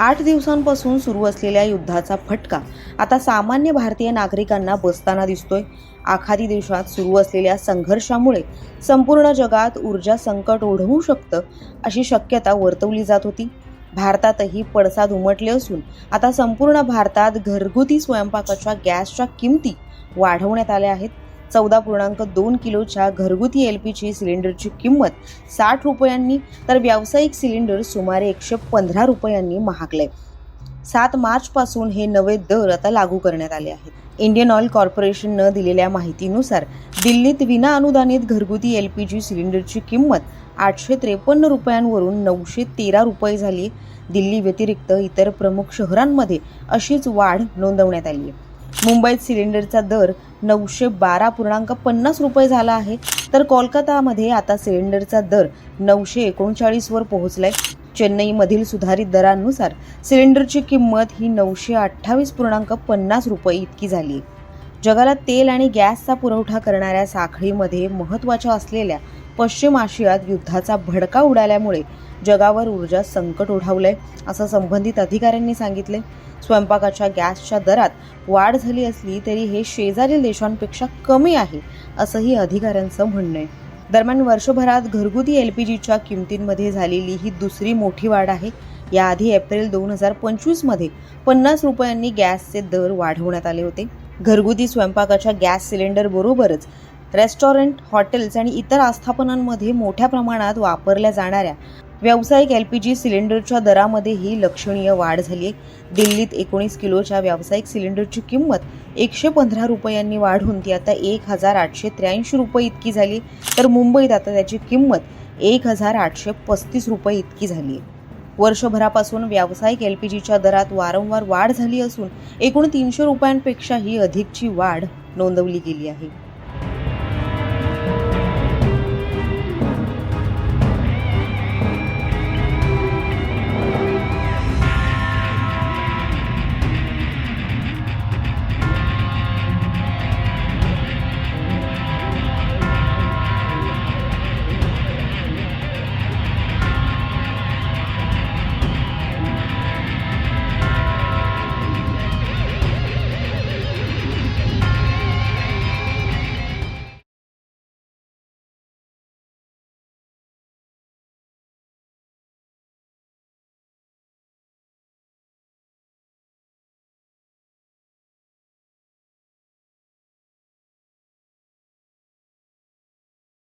8 दिवसांपासून सुरू असलेल्या युद्धाचा फटका आता सामान्य भारतीय नागरिकांना बसताना दिसतोय। आखाती देशात सुरू असलेल्या संघर्षामुळे संपूर्ण जगात ऊर्जा संकट ओढवू शकतं अशी शक्यता वर्तवली जात होती। भारतातही पडसाद उमटले असून आता संपूर्ण भारतात घरगुती स्वयंपाकाच्या गॅसच्या किमती वाढवण्यात आल्या आहेत। 14.2 किलोच्या घरगुती LPG सिलेंडरची किंमत 60 रुपयांनी तर व्यावसायिक सिलेंडर सुमारे 115 रुपयांनी महागले। 7 मार्च पासून हे नवे दर आता लागू करण्यात आले आहेत। इंडियन ऑइल कॉर्पोरेशनने दिलेल्या माहितीनुसार दिल्लीत विना अनुदानित घरगुती LPG सिलेंडरची किंमत 853 रुपयांवरून 913 रुपये झाली। दिल्ली व्यतिरिक्त इतर प्रमुख शहरांमध्ये अशीच वाढ नोंदवण्यात आली आहे। मुंबईत सिलेंडरचा दर 912.50 रुपये झाला आहे, तर कोलकातामध्ये आता सिलेंडरचा दर 939 वर पोहोचलाय। चेन्नईमधील सुधारित दरांनुसार सिलेंडरची किंमत ही 928.50 रुपये इतकी झाली। जगाला तेल आणि गॅसचा पुरवठा करणाऱ्या साखळीमध्ये महत्त्वाच्या असलेल्या पश्चिम आशियात युद्धाचा भडका उडाल्यामुळे जगावर ऊर्जा संकट ओढवलंय, असं संबंधित अधिकाऱ्यांनी सांगितले। स्वयंपाकाच्या गॅसच्या दरात वाढ झाली असली तरी हे शेजारील देशांपेक्षा कमी आहे, असंही अधिकाऱ्यांचं म्हणणं आहे। दरम्यान वर्षभरात घरगुती LPGच्या किमतींमध्ये झालेली ही दुसरी मोठी वाढ आहे। याआधी एप्रिल 2025 मध्ये 50 रुपयांनी गॅसचे दर वाढवण्यात आले होते। घरगुती स्वयंपाकाच्या गॅस सिलेंडर बरोबरच रेस्टॉरंट, हॉटेल्स आणि इतर आस्थापनांमध्ये मोठ्या प्रमाणात वापरल्या जाणाऱ्या व्यावसायिक LPG सिलेंडरच्या दरामध्येही लक्षणीय वाढ झाली आहे। दिल्लीत 19 किलोच्या व्यावसायिक सिलेंडरची किंमत 115 रुपयांनी वाढून ती आता 1883 रुपये इतकी झाली, तर मुंबईत आता त्याची किंमत 1835 रुपये इतकी झाली आहे। वर्षभरापासून व्यावसायिक LPGच्या दरात वारंवार वाढ झाली असून एकूण 300 रुपयांपेक्षाही अधिकची वाढ नोंदवली गेली आहे।